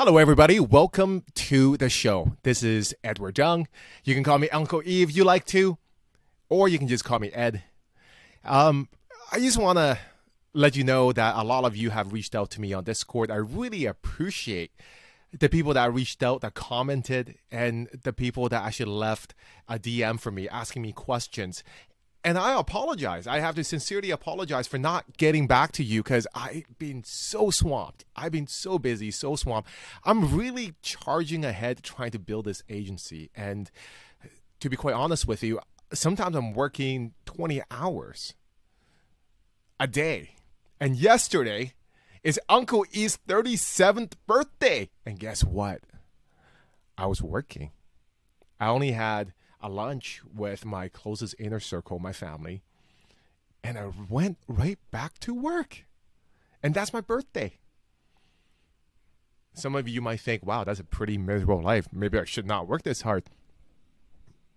Hello, everybody. Welcome to the show. This is Edward Jung. You can call me Uncle E if you like to, or you can just call me Ed. I just want to let you know that a lot of you have reached out to me on Discord. I really appreciate the people that reached out, that commented, and the people that actually left a DM for me, asking me questions. And I apologize. I have to sincerely apologize for not getting back to you because I've been so swamped. I've been so busy, so swamped. I'm really charging ahead trying to build this agency. And to be quite honest with you, sometimes I'm working 20 hours a day. And yesterday is Uncle E's 37th birthday. And guess what? I was working. I only had a lunch with my closest inner circle, my family, and I went right back to work. And that's my birthday. Some of you might think, wow, that's a pretty miserable life. Maybe I should not work this hard.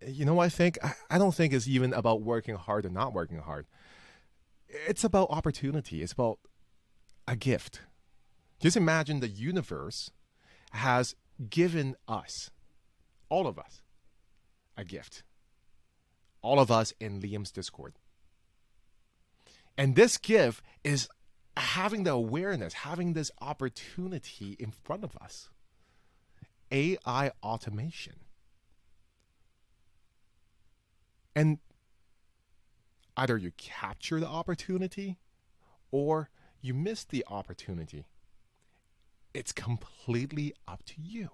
You know what I think? I don't think it's even about working hard or not working hard. It's about opportunity. It's about a gift. Just imagine the universe has given us, all of us, a gift. All of us in Liam's Discord. And this gift is having the awareness, having this opportunity in front of us. AI automation. And either you capture the opportunity or you miss the opportunity. It's completely up to you.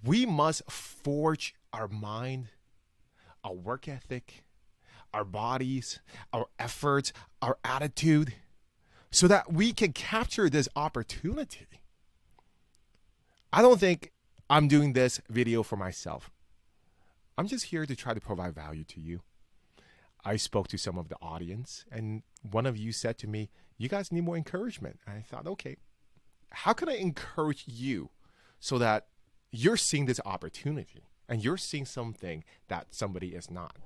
We must forge our mind, our work ethic, our bodies, our efforts, our attitude, so that we can capture this opportunity. I don't think I'm doing this video for myself. I'm just here to try to provide value to you. I spoke to some of the audience, and one of you said to me, you guys need more encouragement. And I thought, okay, how can I encourage you so that you're seeing this opportunity and you're seeing something that somebody is not?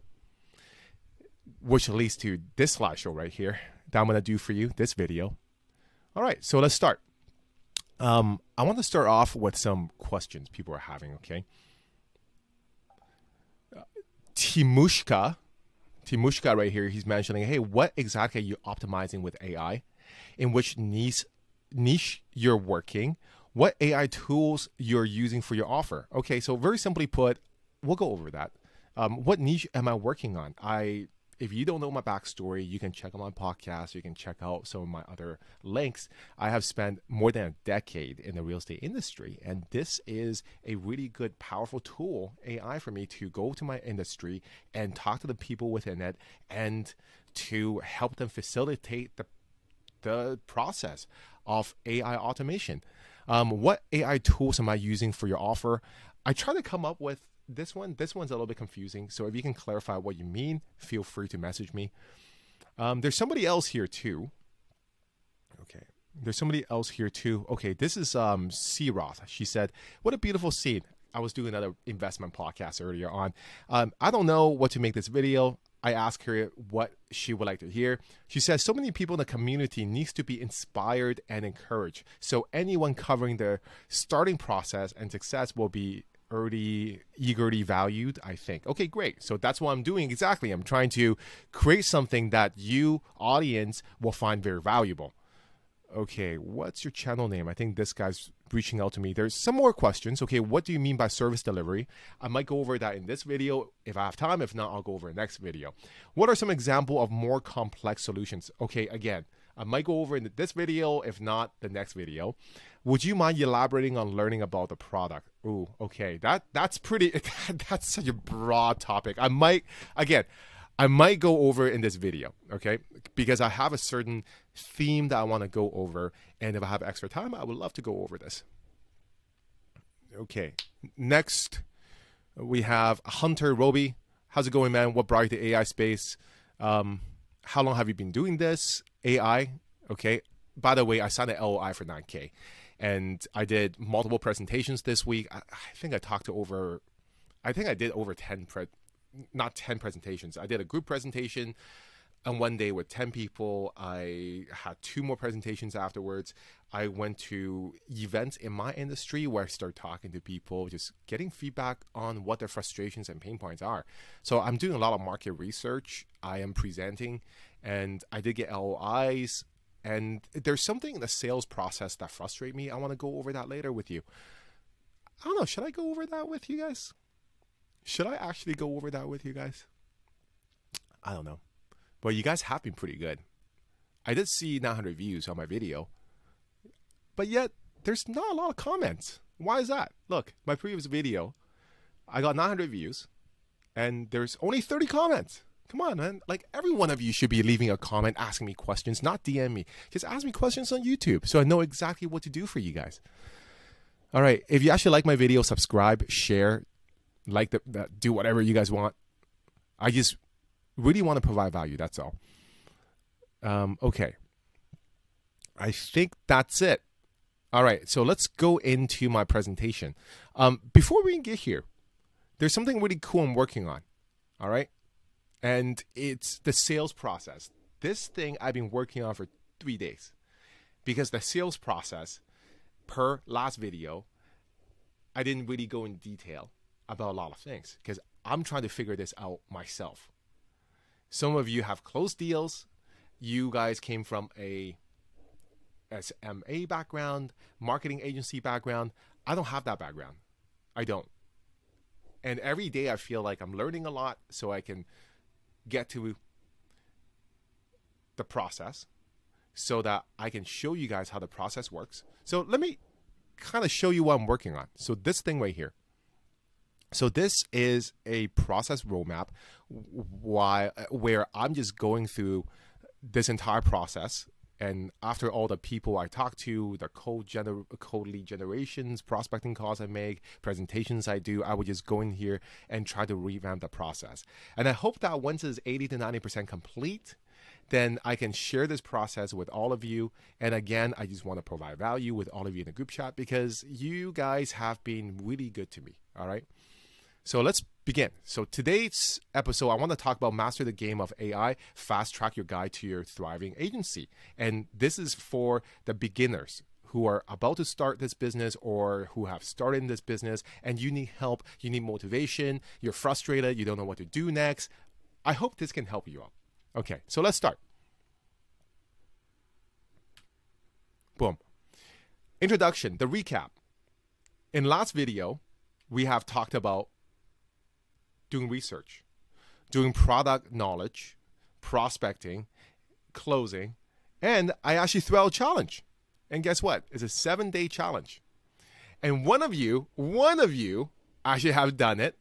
Which leads to this slideshow right here that I'm going to do for you, this video. All right, so let's start. I want to start off with some questions people are having, okay? Timushka right here, he's mentioning, hey, what exactly are you optimizing with AI? In which niche you're working? What AI tools you're using for your offer? Okay, so very simply put, we'll go over that. What niche am I working on? If you don't know my backstory, you can check out my podcast. You can check out some of my other links. I have spent more than a decade in the real estate industry, and this is a really good, powerful tool, AI, for me to go to my industry and talk to the people within it and to help them facilitate the process of AI automation. What AI tools am I using for your offer? I try to come up with this one. This one's a little bit confusing. So if you can clarify what you mean, feel free to message me. There's somebody else here too. Okay. There's somebody else here too. Okay. This is C. Roth. She said, what a beautiful scene. I was doing another investment podcast earlier on. I don't know what to make this video. I asked her what she would like to hear. She says, so many people in the community needs to be inspired and encouraged. So anyone covering the starting process and success will be eagerly valued, I think. Okay, great. So that's what I'm doing exactly. I'm trying to create something that you, audience, will find very valuable. Okay, what's your channel name? I think this guy's reaching out to me. There's some more questions. Okay, what do you mean by service delivery? I might go over that in this video if I have time. If not, I'll go over the next video. What are some examples of more complex solutions? Okay, again, I might go over in this video, if not the next video. Would you mind elaborating on learning about the product? Ooh, okay, that's pretty, that's such a broad topic. I might go over in this video, okay? Because I have a certain theme that I want to go over, and if I have extra time, I would love to go over this. Okay, next we have Hunter Roby. How's it going, man? What brought you to the AI space? How long have you been doing this? AI, okay. By the way, I signed an LOI for 9K, and I did multiple presentations this week. I think I did over 10 not 10 presentations. I did a group presentation, and one day with 10 people. I had 2 more presentations afterwards. I went to events in my industry where I started talking to people, just getting feedback on what their frustrations and pain points are. So I'm doing a lot of market research. I am presenting, and I did get LOIs. And there's something in the sales process that frustrates me. I want to go over that later with you. I don't know. Should I go over that with you guys? Should I actually go over that with you guys? I don't know. But you guys have been pretty good. I did see 900 views on my video, but yet there's not a lot of comments. Why is that? Look, my previous video, I got 900 views, and there's only 30 comments. Come on, man. Like, every one of you should be leaving a comment, asking me questions, not DM me. Just ask me questions on YouTube so I know exactly what to do for you guys. All right. If you actually like my video, subscribe, share, like do whatever you guys want. I just really want to provide value. That's all. Okay. I think that's it. All right. So let's go into my presentation. Before we get here, there's something really cool I'm working on. All right. And it's the sales process. This thing I've been working on for 3 days, because the sales process per last video, I didn't really go in detail about a lot of things because I'm trying to figure this out myself. Some of you have closed deals. You guys came from a SMA background, marketing agency background. I don't have that background. I don't. And every day I feel like I'm learning a lot so I can get to the process so that I can show you guys how the process works. So let me kind of show you what I'm working on. So this thing right here. So this is a process roadmap where I'm just going through this entire process. And after all the people I talk to, the cold lead generations, prospecting calls I make, presentations I do, I would just go in here and try to revamp the process. And I hope that once it's 80 to 90% complete, then I can share this process with all of you. And again, I just want to provide value with all of you in the group chat because you guys have been really good to me. All right. So let's begin. So today's episode, I want to talk about master the game of AI, fast track your guide to your thriving agency. And this is for the beginners who are about to start this business or who have started in this business and you need help, you need motivation, you're frustrated, you don't know what to do next. I hope this can help you out. Okay, so let's start. Boom. Introduction, the recap. In last video, we have talked about doing research, doing product knowledge, prospecting, closing, and I actually threw out a challenge. And guess what? It's a 7-day challenge. And one of you actually have done it.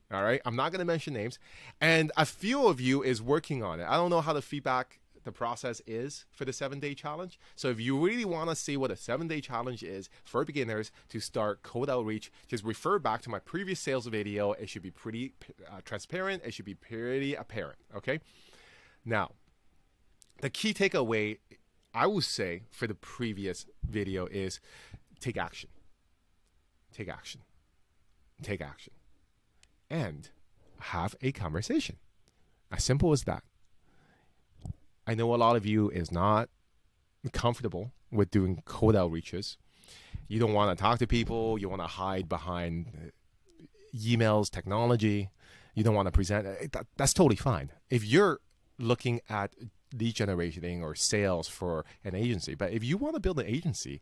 All right. I'm not going to mention names. And a few of you is working on it. I don't know how the process is for the 7-day challenge. So if you really want to see what a 7-day challenge is for beginners to start cold outreach, just refer back to my previous sales video. It should be pretty transparent. It should be pretty apparent. Okay. Now, the key takeaway I would say for the previous video is take action. Take action. Take action. And have a conversation. As simple as that. I know a lot of you is not comfortable with doing cold outreaches. You don't want to talk to people. You want to hide behind emails, technology. You don't want to present. That's totally fine. If you're looking at lead generating or sales for an agency, but if you want to build an agency,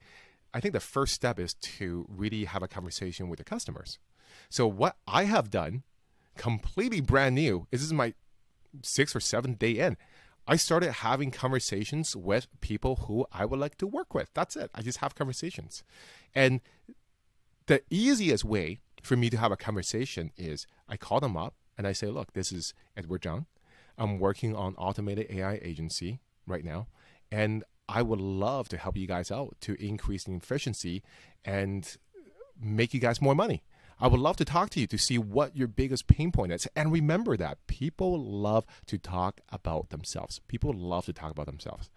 I think the first step is to really have a conversation with the customers. So what I have done, completely brand new, this is my 6th or 7th day in. I started having conversations with people who I would like to work with. That's it. I just have conversations. And the easiest way for me to have a conversation is I call them up and I say, look, this is Edward Zhang. I'm working on automated AI agency right now. And I would love to help you guys out to increase the efficiency and make you guys more money. I would love to talk to you to see what your biggest pain point is. And remember that people love to talk about themselves. People love to talk about themselves.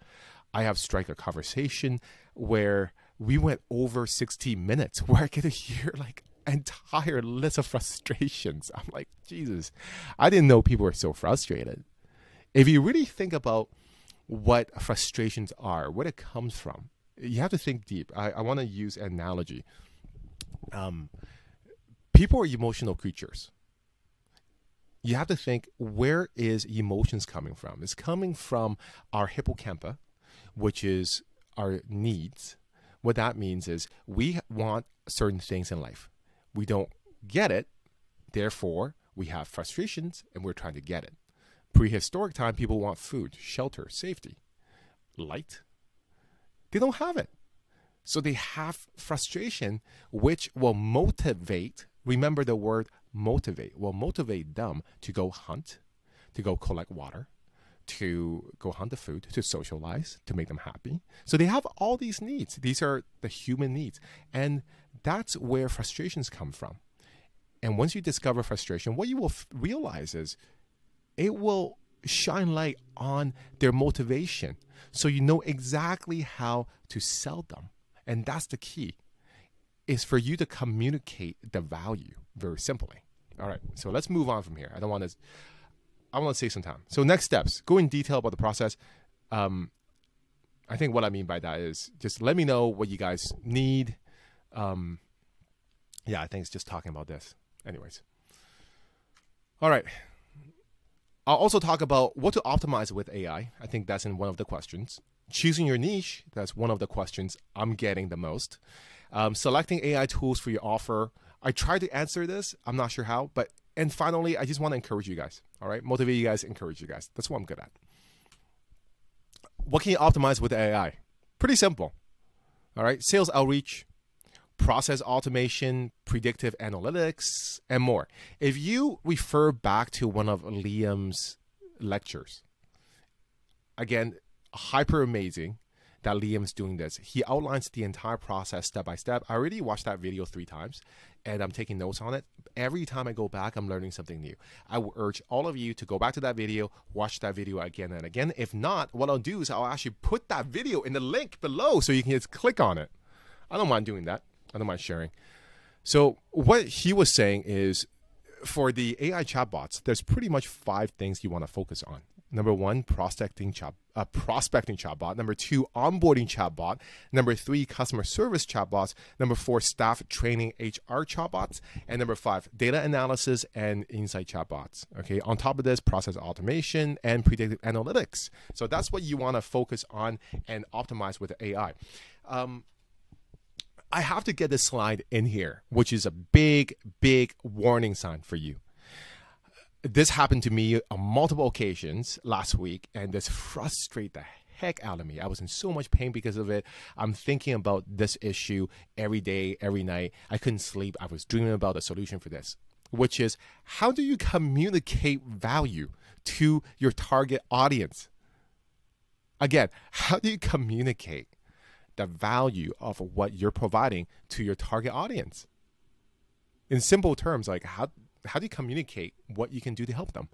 I have struck a conversation where we went over 60 minutes where I get to hear like entire list of frustrations. I'm like, Jesus, I didn't know people were so frustrated. If you really think about what frustrations are, where it comes from, you have to think deep. I want to use an analogy. People are emotional creatures. You have to think, where is emotions coming from? It's coming from our hippocampa, which is our needs. What that means is we want certain things in life. We don't get it. Therefore, we have frustrations and we're trying to get it. Prehistoric time, people want food, shelter, safety, light. They don't have it. So they have frustration, which will motivate. Remember the word motivate. Will motivate them to go hunt, to go collect water, to go hunt the food, to socialize, to make them happy. So they have all these needs. These are the human needs. And that's where frustrations come from. And once you discover frustration, what you will realize is it will shine light on their motivation. So you know exactly how to sell them. And that's the key, is for you to communicate the value very simply. All right, so let's move on from here. I want to save some time. So next steps, go in detail about the process. I think what I mean by that is just let me know what you guys need. Yeah, I think it's just talking about this. Anyways. All right. I'll also talk about what to optimize with AI. I think that's in one of the questions. Choosing your niche, that's one of the questions I'm getting the most. Selecting AI tools for your offer. I tried to answer this. I'm not sure how, and finally, I just want to encourage you guys. All right, motivate you guys, encourage you guys. That's what I'm good at. What can you optimize with AI? Pretty simple. All right, sales outreach, process automation, predictive analytics, and more. If you refer back to one of Liam's lectures, again, hyper amazing that Liam's doing this. He outlines the entire process step by step. I already watched that video 3 times and I'm taking notes on it. Every time I go back, I'm learning something new. I will urge all of you to go back to that video, watch that video again and again. If not, what I'll do is I'll actually put that video in the link below so you can just click on it. I don't mind doing that. I don't mind sharing. So what he was saying is, for the AI chatbots, there's pretty much 5 things you want to focus on. Number 1, prospecting chatbot. Number 2, onboarding chatbot. Number 3, customer service chatbots. Number 4, staff training HR chatbots. And number 5, data analysis and insight chatbots. Okay. On top of this, process automation and predictive analytics. So that's what you want to focus on and optimize with AI. I have to get this slide in here, which is a big, big warning sign for you. This happened to me on multiple occasions last week, and this frustrated the heck out of me. I was in so much pain because of it. I'm thinking about this issue every day, every night. I couldn't sleep. I was dreaming about a solution for this, which is, how do you communicate value to your target audience? Again, how do you communicate the value of what you're providing to your target audience? In simple terms, like how do you communicate what you can do to help them?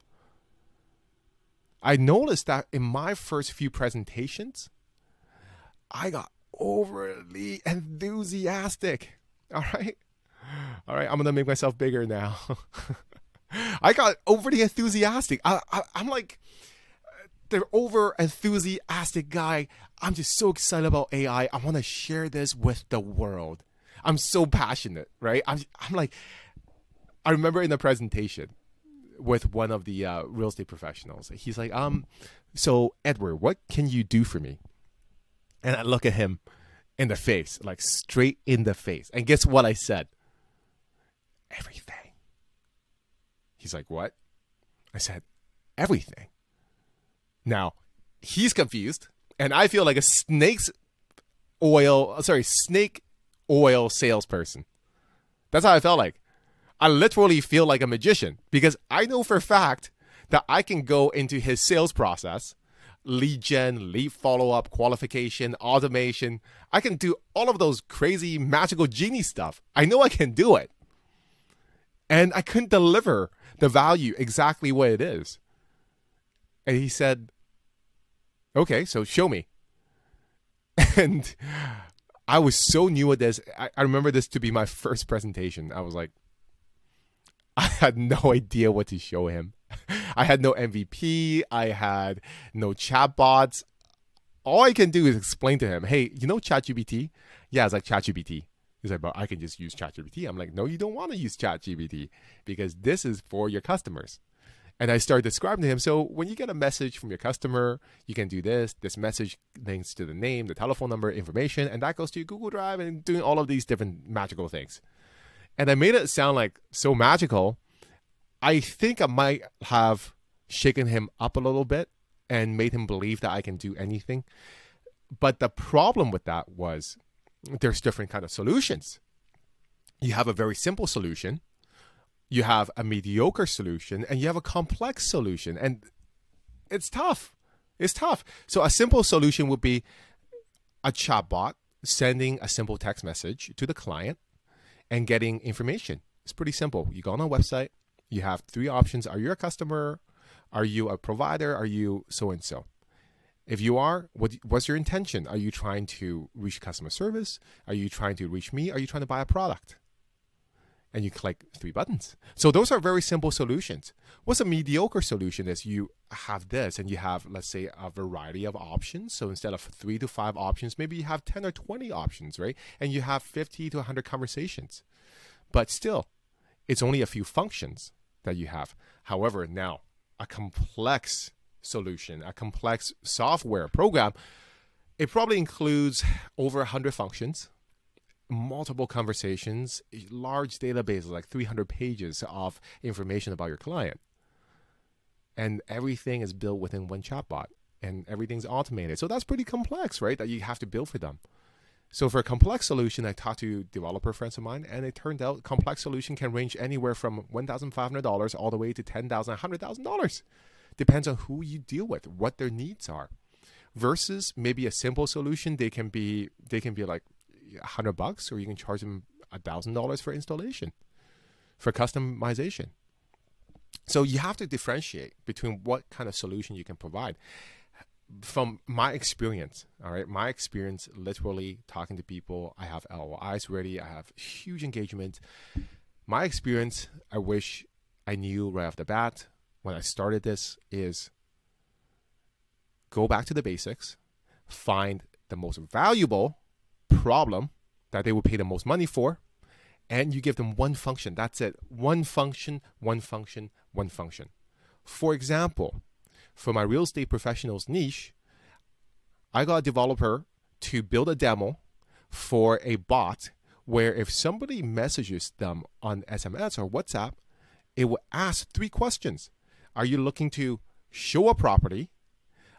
I noticed that in my first few presentations, I got overly enthusiastic. All right, I'm gonna make myself bigger now. I got overly enthusiastic. I'm like the over enthusiastic guy. I'm just so excited about AI. I want to share this with the world. I'm so passionate, right? I'm like, I remember in the presentation with one of the real estate professionals, he's like, so Edward, what can you do for me? And I look at him in the face, like straight in the face. And guess what I said? Everything. He's like, what? I said, everything. Now, he's confused, and I feel like a snake oil salesperson. That's how I felt like. I literally feel like a magician, because I know for a fact that I can go into his sales process, lead gen, lead follow-up, qualification, automation. I can do all of those crazy magical genie stuff. I know I can do it. And I couldn't deliver the value exactly what it is. And he said, okay, so show me. And I was so new at this. I remember this to be my first presentation. I was like, I had no idea what to show him. I had no MVP. I had no chatbots. All I can do is explain to him, hey, you know ChatGPT? Yeah, it's like ChatGPT. He's like, but I can just use ChatGPT. I'm like, no, you don't want to use ChatGPT because this is for your customers. And I started describing to him, so when you get a message from your customer, you can do this. This message links to the name, the telephone number, information, and that goes to your Google Drive and doing all of these different magical things. And I made it sound like so magical. I think I might have shaken him up a little bit and made him believe that I can do anything. But the problem with that was there's different kind of solutions. You have a very simple solution, you have a mediocre solution, and you have a complex solution. And it's tough. It's tough. So a simple solution would be a chatbot sending a simple text message to the client and getting information. It's pretty simple. You go on a website, you have three options. Are you a customer? Are you a provider? Are you so-and-so? If you are, what's your intention? Are you trying to reach customer service? Are you trying to reach me? Are you trying to buy a product? And you click three buttons. So those are very simple solutions. What's a mediocre solution is you have this and you have, let's say, a variety of options. So instead of 3 to 5 options, maybe you have 10 or 20 options, right? And you have 50 to 100 conversations. But still, it's only a few functions that you have. However, now, a complex solution, a complex software program, it probably includes over 100 functions, multiple conversations, large databases, like 300 pages of information about your client. And everything is built within one chatbot and everything's automated. So that's pretty complex, right? That you have to build for them. So for a complex solution, I talked to developer friends of mine, and it turned out complex solution can range anywhere from $1,500 all the way to $10,000, $100,000. Depends on who you deal with, what their needs are. Versus maybe a simple solution, they can be like $100, or you can charge them $1,000 for installation, for customization. So you have to differentiate between what kind of solution you can provide. From my experience, all right, my experience literally talking to people, I have LOIs ready, I have huge engagement. My experience, I wish I knew right off the bat when I started this, is go back to the basics, find the most valuable problem that they would pay the most money for, and you give them one function. That's it. One function, one function, one function. For example, for my real estate professionals niche, I got a developer to build a demo for a bot where if somebody messages them on SMS or WhatsApp, it will ask 3 questions. Are you looking to show a property?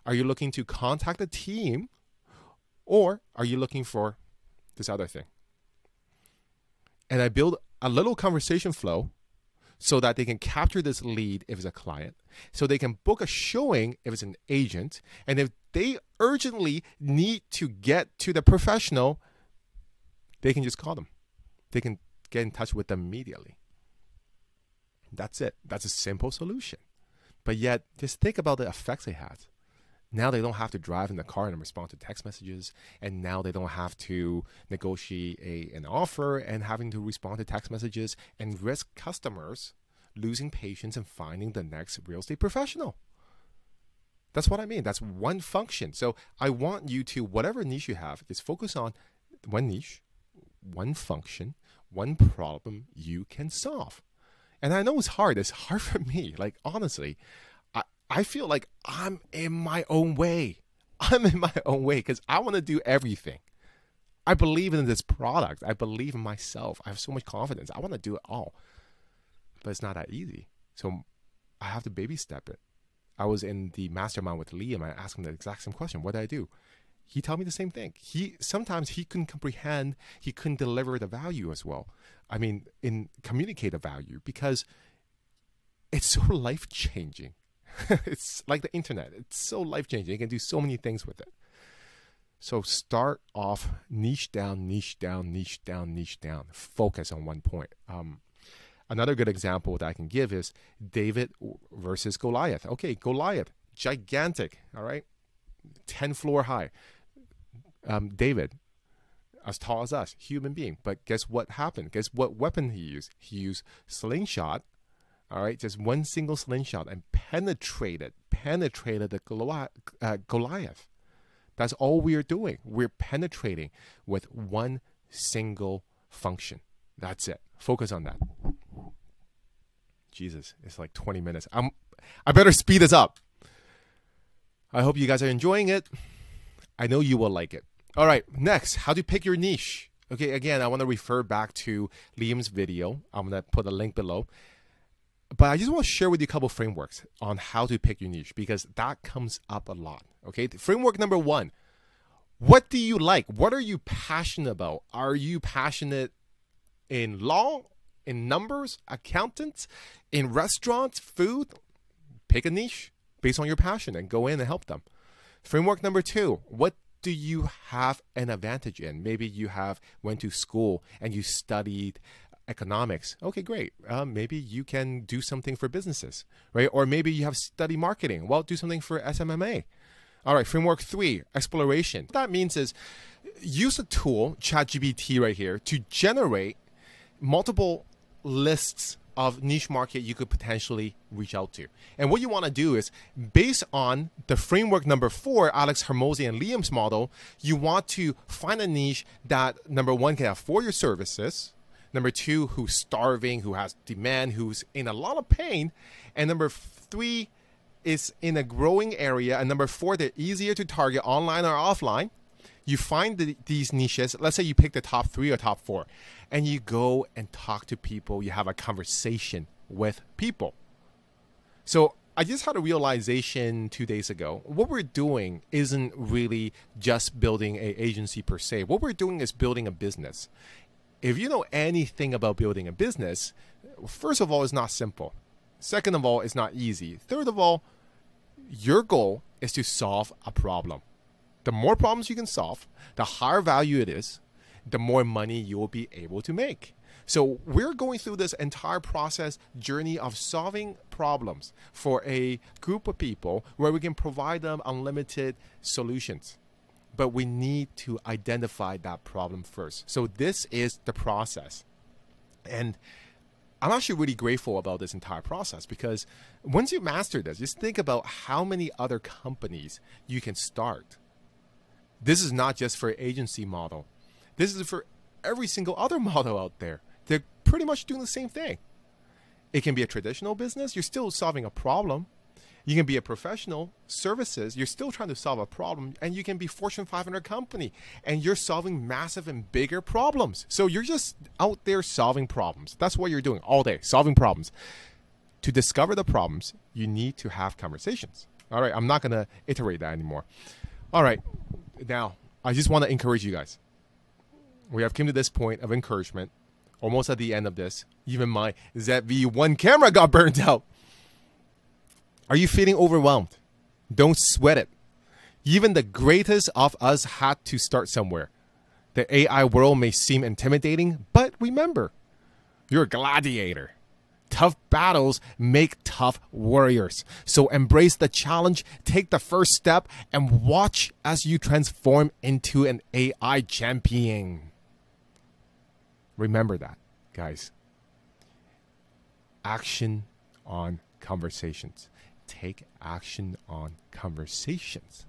Are you looking to contact a team? Or are you looking for this other thing? And I build a little conversation flow so that they can capture this lead if it's a client, so they can book a showing if it's an agent, and if they urgently need to get to the professional, they can just call them. They can get in touch with them immediately. That's it. That's a simple solution. But yet, just think about the effects it has. Now they don't have to drive in the car and respond to text messages. And now they don't have to negotiate an offer and having to respond to text messages and risk customers losing patience and finding the next real estate professional. That's what I mean. That's one function. So I want you to, whatever niche you have, just focus on one niche, one function, one problem you can solve. And I know it's hard. It's hard for me. Like, honestly, I feel like I'm in my own way. I'm in my own way because I want to do everything. I believe in this product. I believe in myself. I have so much confidence. I want to do it all. But it's not that easy. So I have to baby step it. I was in the mastermind with Liam. I asked him the exact same question. What did I do? He told me the same thing. Sometimes he couldn't comprehend. He couldn't deliver the value as well. I mean, communicate the value because it's so life-changing. It's like the internet. It's so life-changing. You can do so many things with it. So start off niche down, niche down, niche down, niche down. Focus on one point. Another good example that I can give is David versus Goliath. Okay, Goliath, gigantic, all right? 10-floor high. David, as tall as us, human being. But guess what happened? Guess what weapon he used? He used slingshot, All right, just one single slingshot and penetrated the Goliath. That's all we are doing. We're penetrating with one single function. That's it. Focus on that. Jesus, it's like 20 minutes. I better speed this up. I hope you guys are enjoying it. I know you will like it. All right, next, how to pick your niche. Okay, again, I want to refer back to Liam's video. I'm going to put a link below. But I just want to share with you a couple frameworks on how to pick your niche, because that comes up a lot. Okay, framework number 1. What do you like? What are you passionate about? Are you passionate in law, in numbers, accountants, in restaurants, food? Pick a niche based on your passion and go in and help them. Framework number 2. What do you have an advantage in? Maybe you went to school and you studied economics. Okay, great. Maybe you can do something for businesses, right? Or maybe you have studied marketing. Well, do something for SMMA. All right, framework 3, exploration. What that means is use a tool, ChatGPT right here, to generate multiple lists of niche market you could potentially reach out to. And what you want to do is, based on the framework number 4, Alex Hormozi and Liam's model, you want to find a niche that, number 1, can afford your services. Number 2, who's starving, who has demand, who's in a lot of pain. And number 3 is in a growing area. And number 4, they're easier to target online or offline. You find these niches. Let's say you pick the top 3 or top 4. And you go and talk to people. You have a conversation with people. So I just had a realization 2 days ago. What we're doing isn't really just building an agency per se. What we're doing is building a business. If you know anything about building a business, first of all, it's not simple. Second of all, it's not easy. Third of all, your goal is to solve a problem. The more problems you can solve, the higher value it is, the more money you will be able to make. So we're going through this entire process journey of solving problems for a group of people where we can provide them unlimited solutions. But we need to identify that problem first. So this is the process. And I'm actually really grateful about this entire process, because once you master this, just think about how many other companies you can start. This is not just for agency model. This is for every single other model out there. They're pretty much doing the same thing. It can be a traditional business. You're still solving a problem. You can be a professional services. You're still trying to solve a problem. And you can be Fortune 500 company, and you're solving massive and bigger problems. So you're just out there solving problems. That's what you're doing all day, solving problems. To discover the problems, you need to have conversations. All right, I'm not going to iterate that anymore. All right, now I just want to encourage you guys. We have come to this point of encouragement, almost at the end of this. Even my ZV-1 camera got burnt out. Are you feeling overwhelmed? Don't sweat it. Even the greatest of us had to start somewhere. The AI world may seem intimidating, but remember, you're a gladiator. Tough battles make tough warriors. So embrace the challenge, take the first step, and watch as you transform into an AI champion. Remember that, guys. Action on conversations. Take action on conversations.